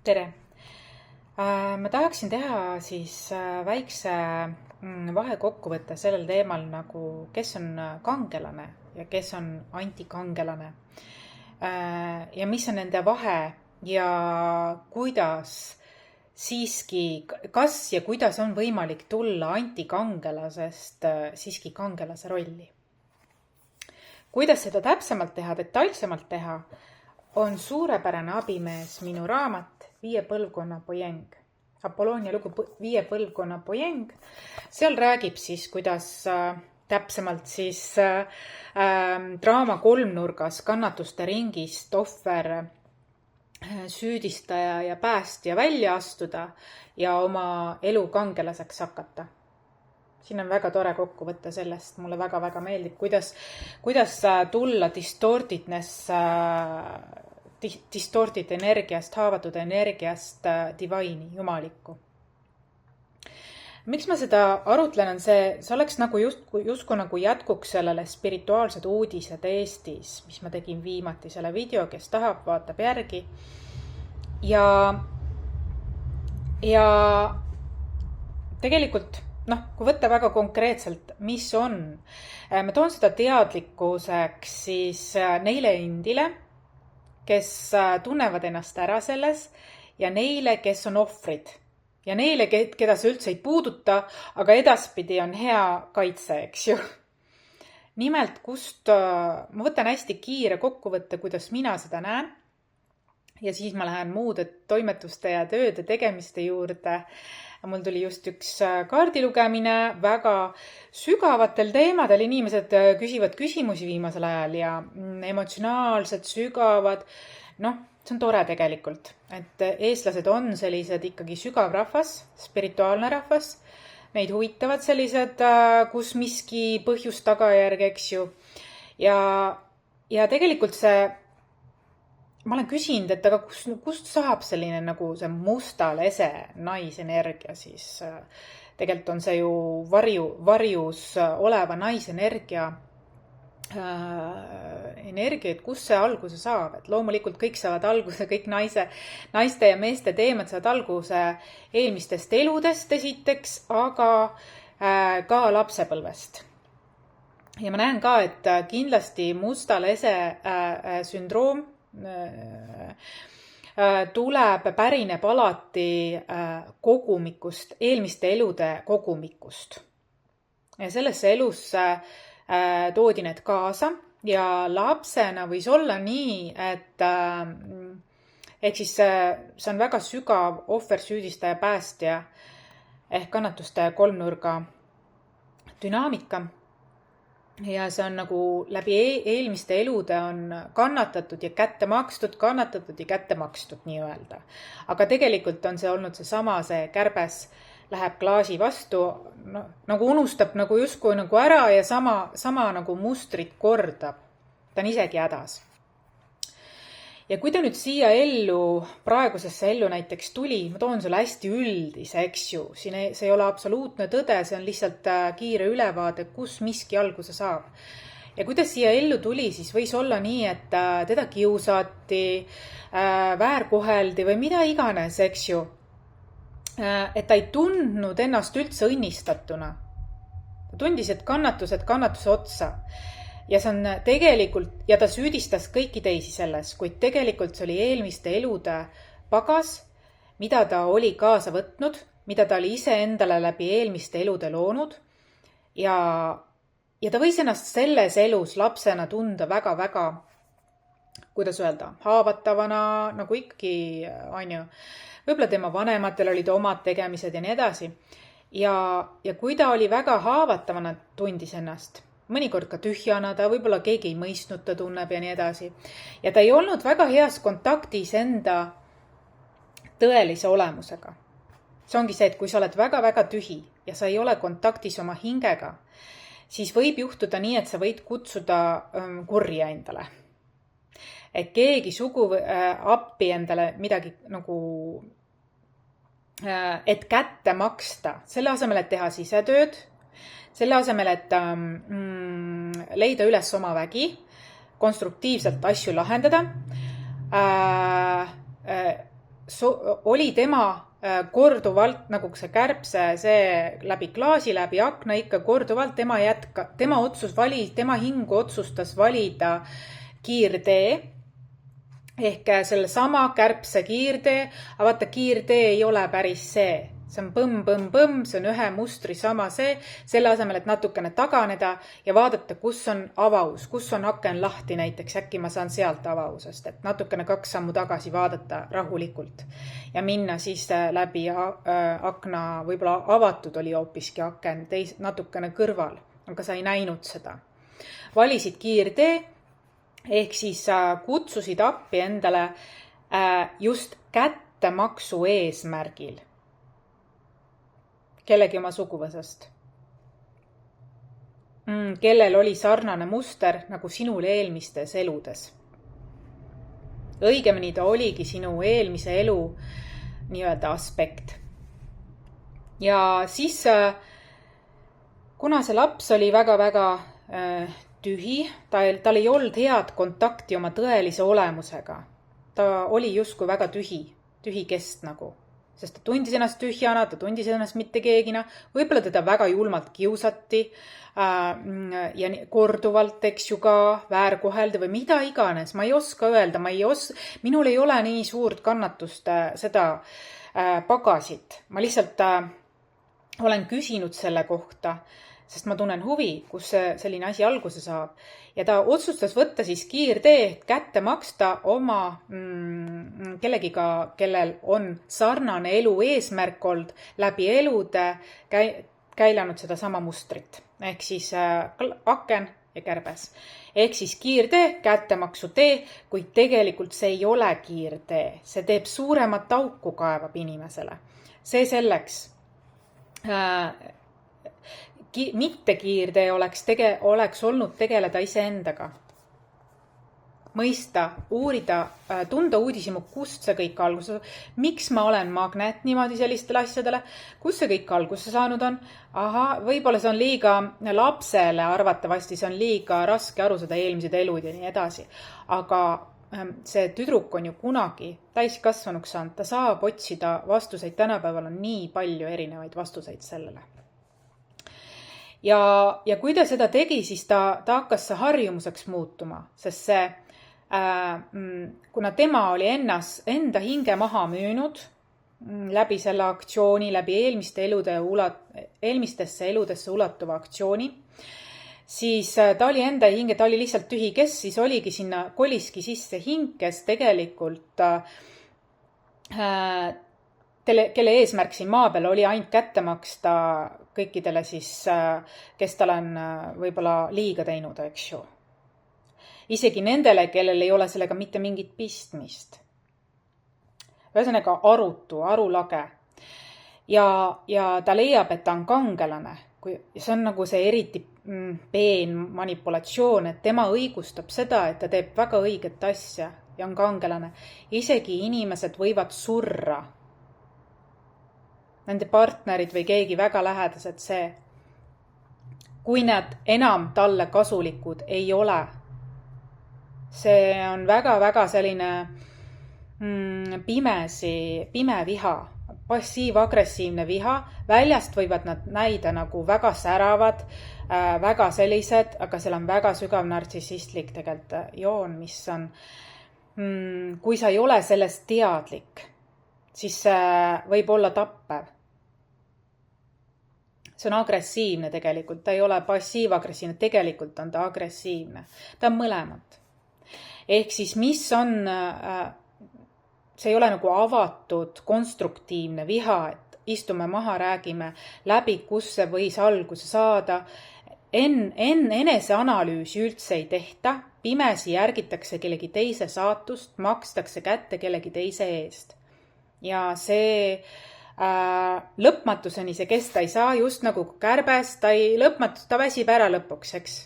Tere! Ma tahaksin teha siis väikse vahekokkuvõtte sellel teemal nagu kes on kangelane ja kes on antikangelane. Ja mis on nende vahe ja kuidas siiski, kas ja kuidas on võimalik tulla antikangelasest siiski kangelase rolli. Kuidas seda täpsemalt teha, detailsemalt teha, on suurepärane abimees minu raamat Viie põlvkonna pojeng. Apolloonia lugu Viie põlvkonna pojeng. Seal räägib siis, kuidas täpsemalt siis draama kolmnurgas kannatuste ringist ohver, süüdistaja ja päästja välja astuda ja oma elu kangelaseks hakata. Siin on väga tore kokkuvõte sellest, mulle väga-väga meeldib, kuidas tulla distorted energiast, haavatud energiast divine'i, jumalikku. Miks ma seda arutlen, on see oleks nagu justkui nagu jätkuks sellele spirituaalsed uudised Eestis, mis ma tegin viimati selle video, kes tahab, vaatab järgi. Ja tegelikult kui võtta väga konkreetselt, mis on, ma toon seda teadlikkuseks siis neile endile, kes tunnevad ennast ära selles ja neile, kes on ohvrid ja neile, keda see üldse ei puuduta, aga edaspidi on hea kaitse, eks ju. Nimelt, ma võtan hästi kiire kokkuvõtte, kuidas mina seda näen ja siis ma lähen muude toimetuste ja tööde tegemiste juurde. Mul tuli just üks kaardilugemine väga sügavatel teemadel. Inimesed küsivad küsimusi viimasel ajal ja emotsionaalsed, sügavad. See on tore tegelikult, et eestlased on sellised ikkagi sügav rahvas, spirituaalne rahvas. Meid huvitavad sellised, kus miski põhjus tagajärg, eks ju. Ja tegelikult ma olen küsinud, et aga kust saab selline nagu see musta lese naisenergia siis. Tegelikult on see ju varjus oleva naisenergia energia, et kust see alguse saab. Et loomulikult kõik saavad alguse, kõik naiste ja meeste teemad saavad alguse eelmistest eludest esiteks, aga ka lapsepõlvest. Ja ma näen ka, et kindlasti musta lese sündroom pärineb alati kogumikust, eelmiste elude kogumikust. Ja sellesse elusse toodi need kaasa ja lapsena võis olla nii, et ehk siis see on väga sügav ohver, süüdistaja, päästja ehk kannatuste kolmnurga dünaamika. Ja see on nagu läbi eelmiste elude on kannatatud ja kätte makstud nii öelda. Aga tegelikult on see olnud see kärbes läheb klaasi vastu, nagu unustab nagu justkui nagu ära ja sama nagu mustrit kordab. Ta on isegi hädas. Ja kui ta nüüd siia praegusesse ellu näiteks tuli, ma toon sulle hästi üldise, eks ju, see ei ole absoluutne tõde, see on lihtsalt kiire ülevaade, kus miski alguse saab. Ja kui ta siia ellu tuli, siis võis olla nii, et teda kiusati, väärkoheldi või mida iganes, eks ju. Et ta ei tundnud ennast üldse õnnistatuna. Ta tundis, et kannatuse otsa. Ja see on tegelikult, ja ta süüdistas kõiki teisi selles, kuid tegelikult see oli eelmiste elude pagas, mida ta oli kaasa võtnud, mida ta oli ise endale läbi eelmiste elude loonud. Ja ta võis ennast selles elus lapsena tunda väga-väga, kuidas öelda, haavatavana, nagu ikkagi, võib-olla tema vanematel olid omad tegemised ja nii edasi. Ja kui ta oli väga haavatavana tundis ennast, mõnikord ka tühjana, ta võib-olla keegi ei mõistnud, ta tunneb ja nii edasi. Ja ta ei olnud väga heas kontaktis enda tõelise olemusega. See ongi see, et kui sa oled väga-väga tühi ja sa ei ole kontaktis oma hingega, siis võib juhtuda nii, et sa võid kutsuda kurja endale. Et keegi appi endale midagi nagu, et kätte maksta, selle asemel, et teha sisetööd, selle asemel, et leida üles oma vägi, konstruktiivselt asju lahendada, oli tema korduvalt, nagu see kärbse, see läbi klaasi, läbi akna ikka korduvalt, tema tema hing otsustas valida kiirtee, ehk selle sama kärbse kiirtee, aga vaata, kiirtee ei ole päris see. See on põmm, see on ühe mustri sama see, selle asemel, et natukene taganeda ja vaadata, kus on avaus, kus on aken lahti näiteks, äkki ma saan sealt avausest, et natukene 2 sammu tagasi vaadata rahulikult ja minna siis läbi akna, võib-olla avatud oli hoopiski aken, natukene kõrval, aga sa ei näinud seda. Valisid kiirtee, ehk siis kutsusid appi endale just kättemaksu eesmärgil kellegi oma suguvõsast, kellel oli sarnane muster nagu sinul eelmistes eludes. Õigemini ta oligi sinu eelmise elu nii-öelda aspekt. Ja siis, kuna see laps oli väga-väga tühi, tal ei olnud head kontakti oma tõelise olemusega. Ta oli justkui väga tühi kest nagu. Sest ta tundis ennast tühjana, ta tundis ennast mitte keegina, võib-olla teda väga julmalt kiusati ja korduvalt, eks ju ka, väärkoheldi või mida iganes. Ma ei oska öelda, minul ei ole nii suurt kannatust seda pagasit. Ma lihtsalt olen küsinud selle kohta, sest ma tunnen huvi, kus selline asi alguse saab. Ja ta otsustas võtta siis kiirtee, kätte maksta oma kellegiga, kellel on sarnane elu eesmärk olnud läbi elude käilanud seda sama mustrit. Ehk siis aken ja kärbes. Ehk siis kiirtee, kättemaksu tee, kuid tegelikult see ei ole kiirtee. See teeb suuremat auku kaevab inimesele. See selleks. Mitte kiirtee oleks olnud tegeleda iseendaga. Mõista, uurida, tunda uudishimu, kust see kõik alguse. Miks ma olen magnet niimoodi sellistele asjadele? Kus see kõik alguse saanud on? Võib-olla see on liiga lapsele arvatavasti, see on liiga raske aru saada eelmised elud ja nii edasi. Aga see tüdruk on ju kunagi täiskasvanuks saanud, ta saab otsida vastuseid, tänapäeval on nii palju erinevaid vastuseid sellele. Ja kui ta seda tegi, siis ta hakkas see harjumuseks muutuma, sest see, kuna tema oli enda hinge maha müünud läbi selle aktsiooni, läbi eelmistesse eludesse ulatuva aktsiooni, siis ta oli enda hinge, ta oli lihtsalt tühi, kes siis oligi sinna, koliski sisse hing, kes tegelikult kelle eesmärk siin maa peal oli ainult kätte maksta kõikidele siis, kes tal on võib-olla liiga teinud, eks ju. Isegi nendele, kellel ei ole sellega mitte mingit pistmist. Ühesõnaga arulage. Ja ta leiab, et ta on kangelane. See on nagu see eriti peen manipulatsioon, et tema õigustab seda, et ta teeb väga õiget asja ja on kangelane. Isegi inimesed võivad surra. Nende partnerid või keegi väga lähedased see, kui nad enam talle kasulikud ei ole. See on väga-väga selline pime viha, passiiv-agressiivne viha. Väljast võivad nad näida nagu väga säravad, väga sellised, aga seal on väga sügav nartsissistlik tegelikult joon, mis on, kui sa ei ole sellest teadlik, siis võib olla tappev. See on agressiivne tegelikult, ta ei ole passiiv-agressiivne, tegelikult on ta agressiivne. Ta on mõlemat. Ehk siis mis on, see ei ole nagu avatud, konstruktiivne viha, et istume maha, räägime läbi, kus see võis alguse saada. Eneseanalüüsi üldse ei tehta, pimesi järgitakse kellegi teise saatust, makstakse kätte kellegi teise eest. Ja see lõpmatuseni see kesta ei saa, just nagu kärbes, ta väsib ära lõpuks, eks.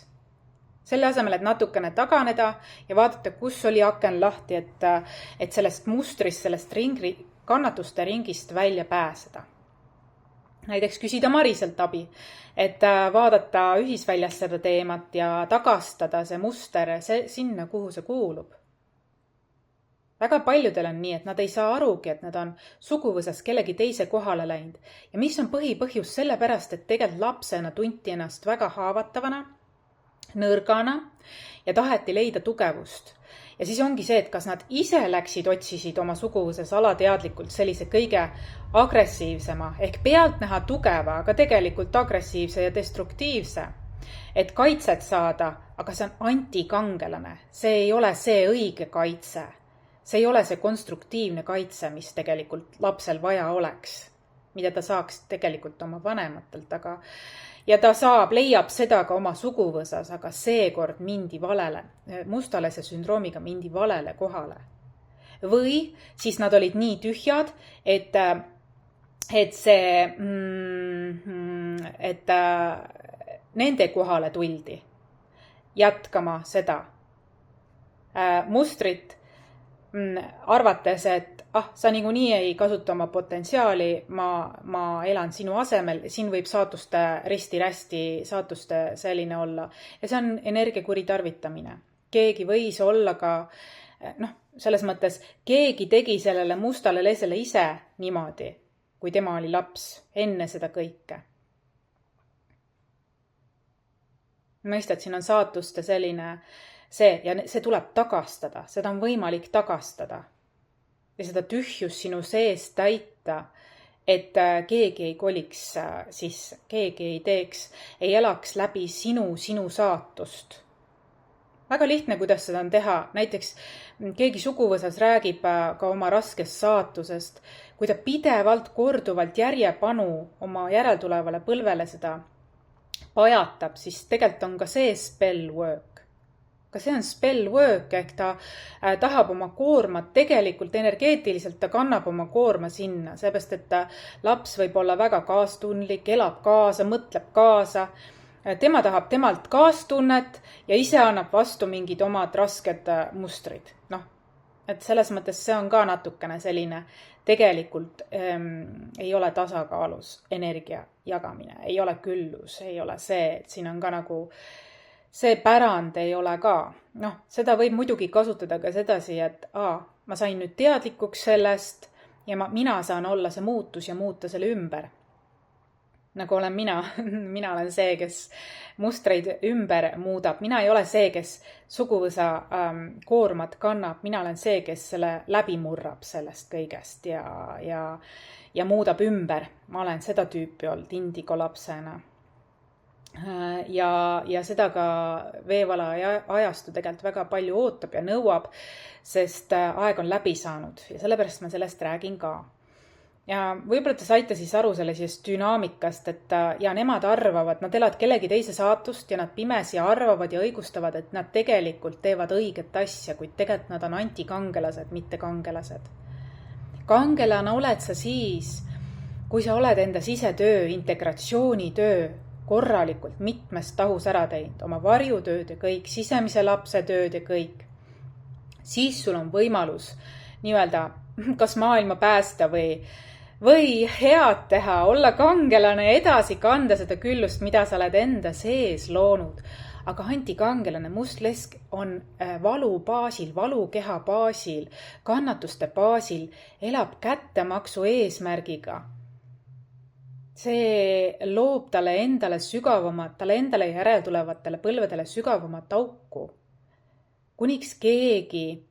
Selle asemel, et natukene taganeda ja vaadata, kus oli aken lahti, et sellest mustrist, sellest kannatuste ringist välja pääseda. Näiteks küsida Mariselt abi, et vaadata ühisväljas seda teemat ja tagastada see muster sinna, kuhu see kuulub. Väga paljudel on nii, et nad ei saa arugi, et nad on suguvõsas kellegi teise kohale läinud. Ja mis on põhipõhjus sellepärast, et tegelikult lapsena tunti ennast väga haavatavana, nõrgana ja taheti leida tugevust. Ja siis ongi see, et kas nad ise otsisid oma suguvõsas alateadlikult sellise kõige agressiivsema ehk pealtnäha tugeva, aga tegelikult agressiivse ja destruktiivse, et kaitset saada, aga see on antikangelane. See ei ole see õige kaitse. See ei ole see konstruktiivne kaitse, mis tegelikult lapsel vaja oleks, mida ta saaks tegelikult oma vanematelt, ja ta leiab seda ka oma suguvõsas, aga seekord mindi valele, mustalese sündroomiga mindi valele kohale. Või siis nad olid nii tühjad, et nende kohale tuldi jätkama seda mustrit, arvates, et sa niikuinii ei kasuta oma potentsiaali, ma elan sinu asemel, siin võib saatuste risti-rästi, saatuste selline olla. Ja see on energia kuritarvitamine. Keegi võis olla ka, selles mõttes, keegi tegi sellele mustale lesele ise niimoodi, kui tema oli laps, enne seda kõike. Mõistad, siin on saatuste selline ja see tuleb tagastada, seda on võimalik tagastada. Ja seda tühjus sinu sees täita, et keegi ei koliks sisse, keegi ei teeks, ei elaks läbi sinu saatust. Väga lihtne, kuidas seda on teha. Näiteks keegi suguvõsas räägib ka oma raskest saatusest, kui ta pidevalt korduvalt järjepanu oma järeltulevale põlvele seda pajatab, siis tegelikult on ka see spell work. Ka see on spell work, ehk ta tahab oma koormat, tegelikult energeetiliselt ta kannab oma koorma sinna, seepärast, et laps võib olla väga kaastundlik, elab kaasa, mõtleb kaasa. Tema tahab temalt kaastunnet ja ise annab vastu mingid omad rasked mustrid. Et selles mõttes see on ka natukene selline, tegelikult ei ole tasakaalus energia jagamine, ei ole küllus, ei ole see, et siin on ka nagu see pärand ei ole ka. Seda võib muidugi kasutada ka sedasi, et ma sain nüüd teadlikuks sellest ja mina saan olla see muutus ja muuta selle ümber. Nagu olen mina. Mina olen see, kes mustreid ümber muudab. Mina ei ole see, kes suguvõsa koormat kannab. Mina olen see, kes selle läbi murrab sellest kõigest ja muudab ümber. Ma olen seda tüüpi olnud indigo lapsena. Ja seda ka veevala ajastu tegelikult väga palju ootab ja nõuab, sest aeg on läbi saanud ja sellepärast ma sellest räägin ka. Ja võib-olla te saite siis aru sellisest dünaamikast, et ja nemad arvavad, nad elavad kellegi teise saatust ja nad pimesi arvavad ja õigustavad, et nad tegelikult teevad õiget asja, kuid tegelikult nad on antikangelased, mitte kangelased. Kangelane oled sa siis, kui sa oled enda sisetöö, integratsioonitöö korralikult mitmest tahus ära teinud, oma varjutööd ja kõik, sisemise lapse tööd ja kõik. Siis sul on võimalus nii-öelda kas maailma päästa või head teha, olla kangelane ja edasi kanda seda küllust, mida sa oled enda sees loonud. Aga antikangelane mustlesk on valu baasil, valukeha baasil, kannatuste baasil, elab kättemaksu eesmärgiga. See loob talle endale järeltulevatele põlvedele sügavamat auku. Kuniks keegi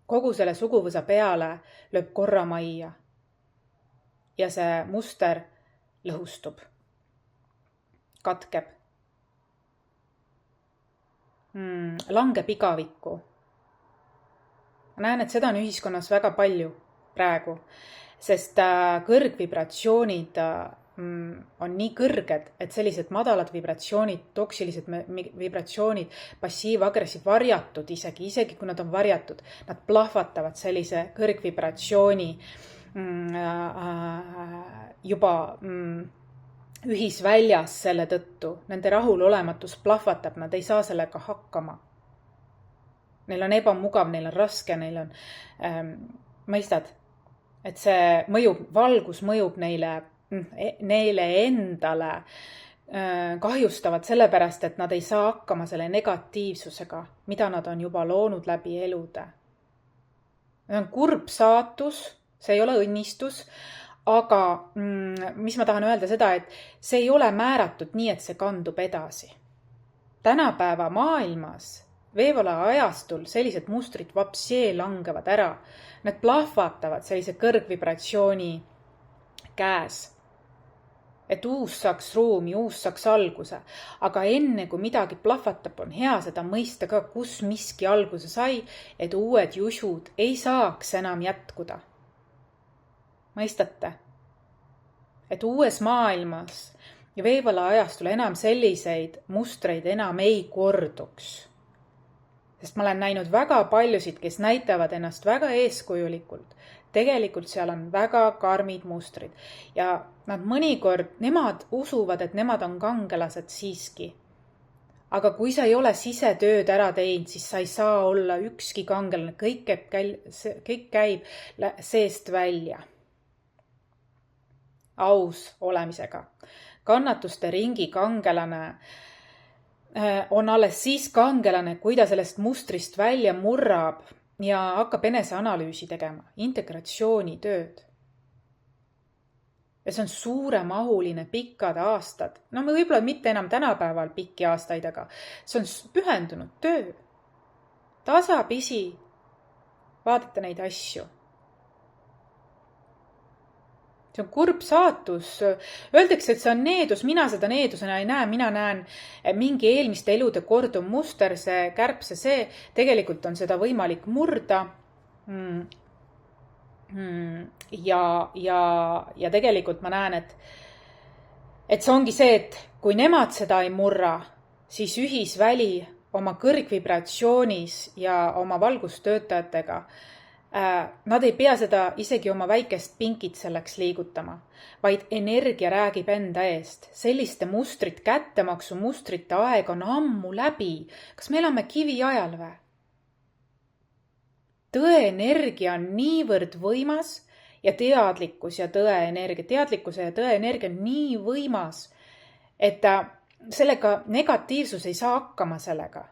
kogu selle suguvõsa peale lööb korra majja ja see muster lõhustub, katkeb, langeb igavikku. Ma näen, et seda on ühiskonnas väga palju praegu, sest kõrgvibratsioonid on nii kõrged, et sellised madalad vibratsioonid, toksilised vibratsioonid, passiiv-agressiiv, varjatud isegi kui nad on varjatud, nad plahvatavad sellise kõrgvibratsiooni juba ühisväljas selle tõttu. Nende rahulolematus plahvatab, nad ei saa sellega hakkama. Neil on ebamugav, neil on raske, neil on, mõistad, et see mõjub, valgus mõjub neile endale kahjustavad sellepärast, et nad ei saa hakkama selle negatiivsusega, mida nad on juba loonud läbi elude. See on kurb saatus, see ei ole õnnistus, aga mis ma tahan öelda seda, et see ei ole määratud nii, et see kandub edasi. Tänapäeva maailmas, veevala ajastul sellised mustrid vapsee langevad ära. Nad plahvatavad sellise kõrgvibratsiooni käes. Et uus saaks ruumi, uus saaks alguse. Aga enne kui midagi plahvatab, on hea seda mõista ka, kus miski alguse sai, et uued jusud ei saaks enam jätkuda. Mõistate? Et uues maailmas ja veevala ajastul enam selliseid mustreid enam ei korduks. Sest ma olen näinud väga paljusid, kes näitavad ennast väga eeskujulikult. Tegelikult seal on väga karmid mustrid ja nad mõnikord, nemad usuvad, et nemad on kangelased siiski. Aga kui sa ei ole sisetööd ära teinud, siis sa ei saa olla ükski kangelane, kõik käib seest välja. Aus olemisega. Kannatuste ringi kangelane on alles siis kangelane, kui ta sellest mustrist välja murrab ja hakkab eneseanalüüsi tegema, integratsioonitööd. Ja see on suuremahuline pikkad aastad. No me võib-olla mitte enam tänapäeval pikki aastaid, aga see on pühendunud töö. Tasapisi vaadata neid asju. See on kurb saatus. Öeldakse, et see on needus, mina seda needusena ei näe, mina näen mingi eelmiste elude korduv muster, see kärbse see, tegelikult on seda võimalik murda. Ja tegelikult ma näen, et see ongi see, et kui nemad seda ei murra, siis ühisväli oma kõrgvibratsioonis ja oma valgustöötajatega, nad ei pea seda isegi oma väikest pinkit selleks liigutama, vaid energia räägib enda eest. Selliste mustrit, kättemaksu mustrite aeg on ammu läbi. Kas me elame kiviajal või? Tõeenergia on niivõrd võimas ja teadlikkus ja tõeenergia. Teadlikkuse ja tõeenergia on nii võimas, et sellega negatiivsus ei saa hakkama sellega.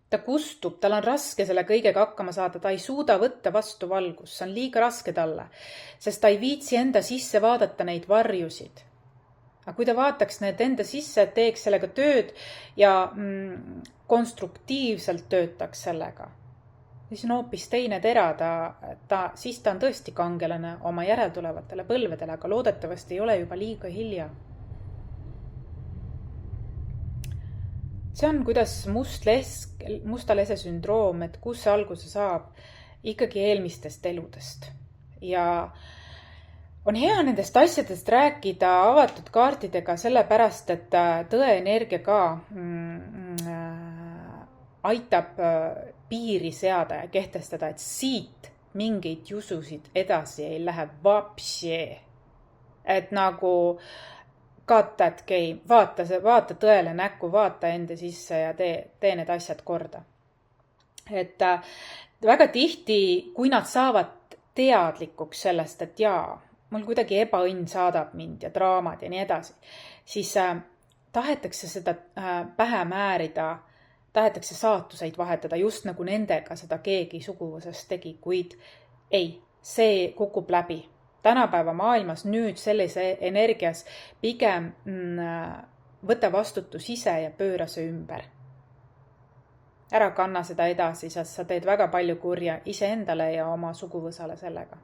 Ta kustub, tal on raske selle kõigega hakkama saada, ta ei suuda võtta vastu valgus, see on liiga raske talle, sest ta ei viitsi enda sisse vaadata neid varjusid. Aga kui ta vaataks need enda sisse, teeks sellega tööd ja konstruktiivselt töötaks sellega, siis on hoopis teine tera, siis ta on tõesti kangelane oma järeltulevatele põlvedele, aga loodetavasti ei ole juba liiga hilja. See on kuidas musta lese sündroom, et kus see alguse saab ikkagi eelmistest eludest. Ja on hea nendest asjadest rääkida avatud kaartidega sellepärast, et tõeenergia ka aitab piiri seada ja kehtestada, et siit mingeid jususid edasi ei lähe vapsje. Et nagu cut that game, vaata tõele näkku, vaata enda sisse ja tee need asjad korda. Et väga tihti, kui nad saavad teadlikuks sellest, et jaa, mul kuidagi ebaõnn saadab mind ja draamad ja nii edasi, siis tahetakse seda pähe määrida, tahetakse saatuseid vahetada, just nagu nendega seda keegi suguvõsast tegi, kuid ei, see kukub läbi. Tänapäeva maailmas nüüd sellise energias pigem võta vastutus ise ja pööra see ümber. Ära kanna seda edasi, sest sa teed väga palju kurja iseendale ja oma suguvõsale sellega.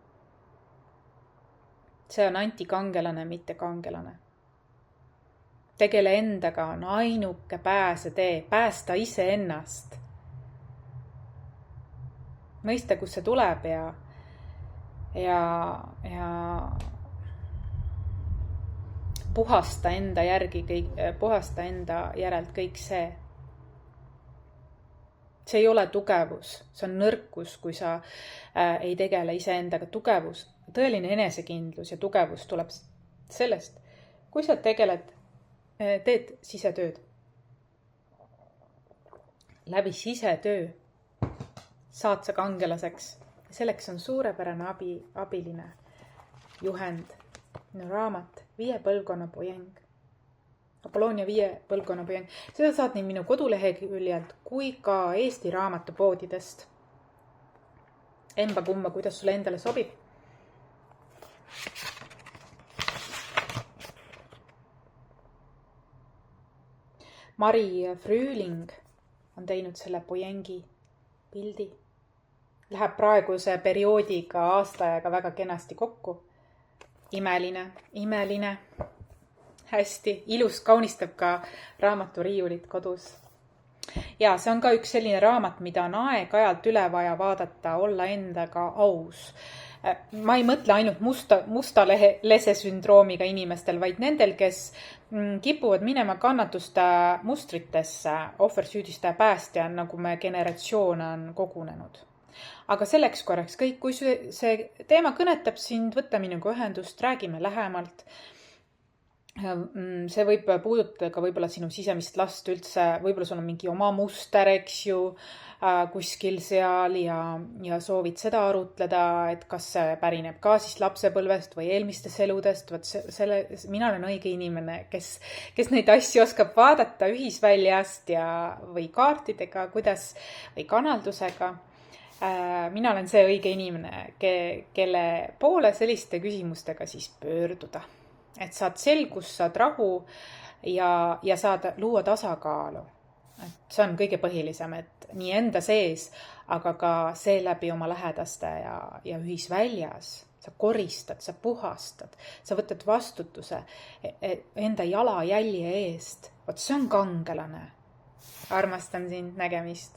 See on antikangelane, mitte kangelane. Tegele endaga on ainuke pääsetee, päästa iseennast. Mõista, kus see tuleb ja puhasta enda järelt kõik see. See ei ole tugevus, see on nõrkus, kui sa ei tegele iseendaga. Tugevus, tõeline enesekindlus ja tugevus tuleb sellest, kui sa teed sisetööd. Läbi sisetöö saad sa kangelaseks. Selleks on suurepärane abiline juhend, minu raamat 5 põlvkonna pojeng. Apollonia 5 põlvkonna pojeng. Seda saad nii minu koduleheküljelt kui ka Eesti raamatupoodidest. Emba-kumba, kuidas sulle endale sobib. Mari Früüling on teinud selle Pojengi pildi. Läheb praeguse perioodiga, aastaajaga väga kenasti kokku. Imeline, imeline. Hästi, ilus, kaunistab ka raamaturiiulit kodus. Ja see on ka üks selline raamat, mida on aeg-ajalt üle vaja vaadata, olla endaga aus. Ma ei mõtle ainult musta lese sündroomiga inimestel, vaid nendel, kes kipuvad minema kannatuste mustritesse, ohversüüdistaja päästja, nagu me generatsioon on kogunenud. Aga selleks korraks kõik, kui see teema kõnetab sind, võtta minuga ühendust, räägime lähemalt. See võib puudutada ka võib-olla sinu sisemist last üldse, võib-olla sul on mingi oma muster, eks ju, kuskil seal ja soovid seda arutleda, et kas see pärineb ka siis lapsepõlvest või eelmistest eludest. Mina olen õige inimene, kes neid asju oskab vaadata ühisväljast või kaartidega, või kanaldusega. Mina olen see õige inimene, kelle poole selliste küsimustega siis pöörduda. Et saad selgus, saad rahu ja saad luua tasakaalu. Et see on kõige põhilisem, et nii enda sees, aga ka seeläbi oma lähedaste ja ühisväljas. Sa koristad, sa puhastad, sa võtad vastutuse enda jalajälje eest. Vot see on kangelane. Armastan sind, nägemist.